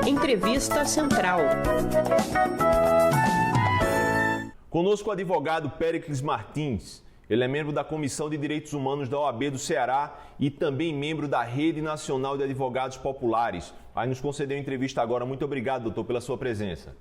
Entrevista Central. Conosco o advogado Péricles Martins. Ele é membro da Comissão de Direitos Humanos da OAB do Ceará e também membro da Rede Nacional de Advogados Populares. Vai nos conceder uma entrevista agora. Muito obrigado, doutor, pela sua presença.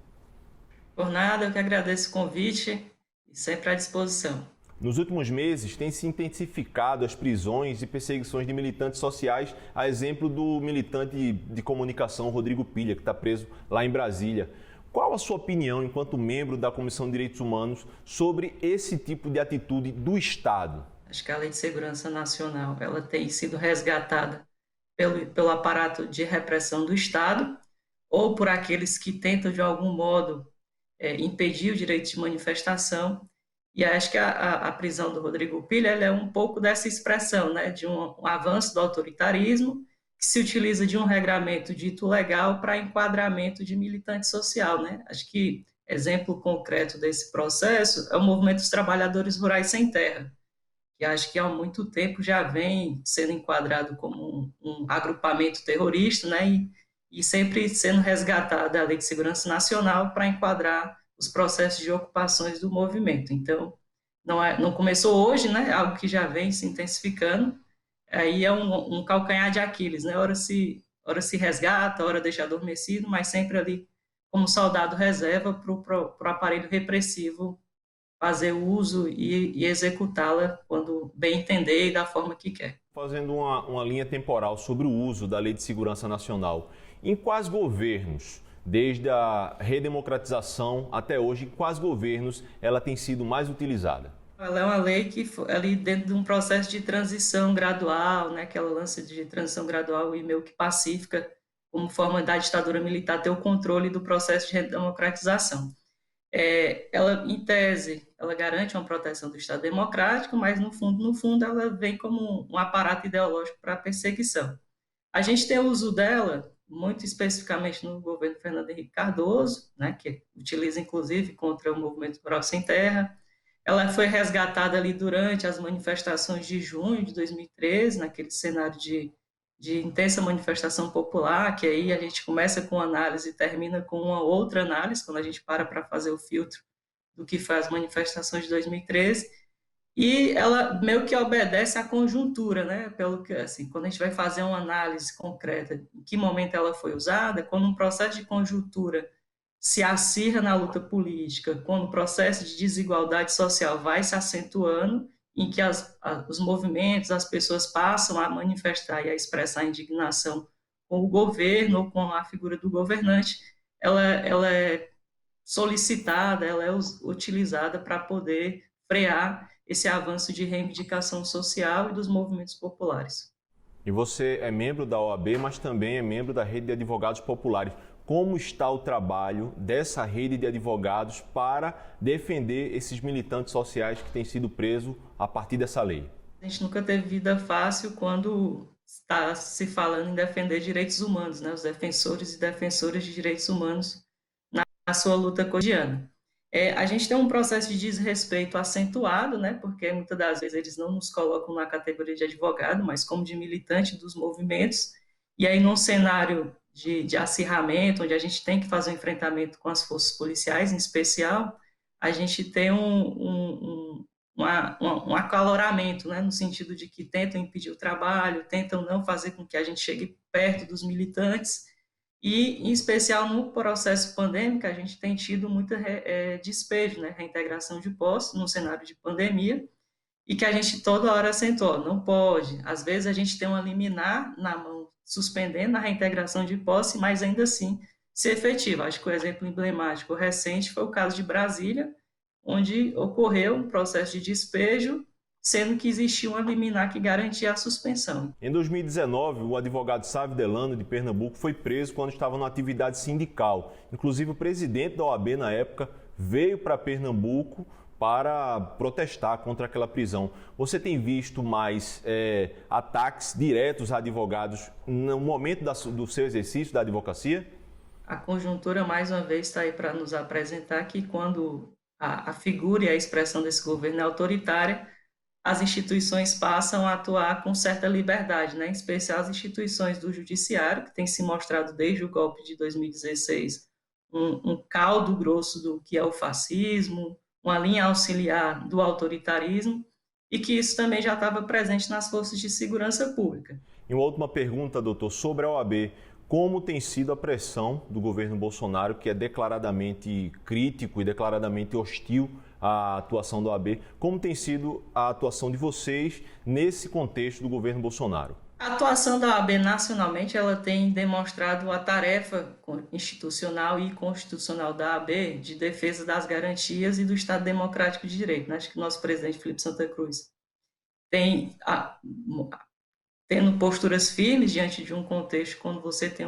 Por nada, eu que agradeço o convite e sempre à disposição. Nos últimos meses, tem se intensificado as prisões e perseguições de militantes sociais, a exemplo do militante de comunicação Rodrigo Pilha, que está preso lá em Brasília. Qual a sua opinião, enquanto membro da Comissão de Direitos Humanos, sobre esse tipo de atitude do Estado? Acho que a Lei de Segurança Nacional ela tem sido resgatada pelo aparato de repressão do Estado ou por aqueles que tentam, de algum modo, impedir o direito de manifestação. E acho que a prisão do Rodrigo Pilha ela é um pouco dessa expressão, né, de um avanço do autoritarismo que se utiliza de um regramento dito legal para enquadramento de militante social, né? Acho que exemplo concreto desse processo é o Movimento dos Trabalhadores Rurais Sem Terra, que acho que há muito tempo já vem sendo enquadrado como um agrupamento terrorista, né? E sempre sendo resgatada a Lei de Segurança Nacional para enquadrar os processos de ocupações do movimento. Então, não começou hoje, né? Algo que já vem se intensificando. Aí é um calcanhar de Aquiles, né? Ora se resgata, ora deixa adormecido, mas sempre ali como soldado reserva para o aparelho repressivo fazer o uso e executá-la quando bem entender e da forma que quer. Fazendo uma linha temporal sobre o uso da Lei de Segurança Nacional, em quais governos, desde a redemocratização até hoje, em quais governos ela tem sido mais utilizada? Ela é uma lei que ali dentro de um processo de transição gradual, né, aquela lance de transição gradual e meio que pacífica, como forma da ditadura militar ter o controle do processo de redemocratização. Ela, em tese, ela garante uma proteção do Estado democrático, mas no fundo, ela vem como um aparato ideológico para a perseguição. A gente tem o uso dela, muito especificamente no governo Fernando Henrique Cardoso, né, que utiliza inclusive contra o Movimento Rural Sem Terra. Ela foi resgatada ali durante as manifestações de junho de 2013, naquele cenário de intensa manifestação popular, que aí a gente começa com análise e termina com uma outra análise, quando a gente para fazer o filtro do que foi as manifestações de 2013, e ela meio que obedece à conjuntura, né? Pelo que, assim, quando a gente vai fazer uma análise concreta em que momento ela foi usada, quando um processo de conjuntura se acirra na luta política, quando o processo de desigualdade social vai se acentuando, em que os movimentos, as pessoas passam a manifestar e a expressar indignação com o governo ou com a figura do governante, ela é solicitada, ela é utilizada para poder frear esse avanço de reivindicação social e dos movimentos populares. E você é membro da OAB, mas também é membro da Rede de Advogados Populares. Como está o trabalho dessa rede de advogados para defender esses militantes sociais que têm sido presos a partir dessa lei? A gente nunca teve vida fácil quando está se falando em defender direitos humanos, né? Os defensores e defensoras de direitos humanos na sua luta cotidiana. A gente tem um processo de desrespeito acentuado, né? Porque muitas das vezes eles não nos colocam na categoria de advogado, mas como de militante dos movimentos. E aí, num cenário de acirramento, onde a gente tem que fazer um enfrentamento com as forças policiais, em especial, a gente tem um acaloramento, né, no sentido de que tentam impedir o trabalho, tentam não fazer com que a gente chegue perto dos militantes, e, em especial, no processo pandêmico, a gente tem tido muita despejo, né, reintegração de posse, num cenário de pandemia, e que a gente toda hora acentua, não pode. Às vezes a gente tem uma liminar na mão, suspendendo a reintegração de posse, mas ainda assim ser efetiva. Acho que o exemplo emblemático recente foi o caso de Brasília, onde ocorreu um processo de despejo, sendo que existia uma liminar que garantia a suspensão. Em 2019, o advogado Sávio Delano, de Pernambuco, foi preso quando estava numa atividade sindical. Inclusive, o presidente da OAB, na época, veio para Pernambuco para protestar contra aquela prisão. Você tem visto mais ataques diretos a advogados no momento do seu exercício da advocacia? A conjuntura, mais uma vez, está aí para nos apresentar que quando a figura e a expressão desse governo é autoritária, as instituições passam a atuar com certa liberdade, né? Em especial as instituições do judiciário, que tem se mostrado desde o golpe de 2016 um caldo grosso do que é o fascismo, uma linha auxiliar do autoritarismo, e que isso também já estava presente nas forças de segurança pública. E uma última pergunta, doutor, sobre a OAB. Como tem sido a pressão do governo Bolsonaro, que é declaradamente crítico e declaradamente hostil à atuação da OAB, como tem sido a atuação de vocês nesse contexto do governo Bolsonaro? A atuação da OAB nacionalmente, ela tem demonstrado a tarefa institucional e constitucional da OAB de defesa das garantias e do Estado Democrático de Direito. Acho que o nosso presidente Felipe Santa Cruz tem tendo posturas firmes diante de um contexto, quando você tem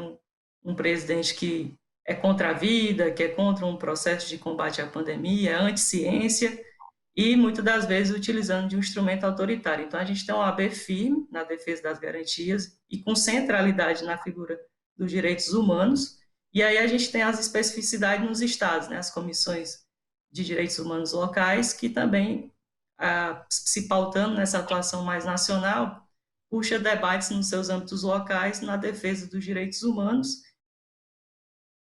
um presidente que é contra a vida, que é contra um processo de combate à pandemia, é anti-ciência, e muitas das vezes utilizando de um instrumento autoritário. Então, a gente tem uma OAB firme na defesa das garantias e com centralidade na figura dos direitos humanos, e aí a gente tem as especificidades nos estados, né, as comissões de direitos humanos locais, que também, se pautando nessa atuação mais nacional, puxa debates nos seus âmbitos locais na defesa dos direitos humanos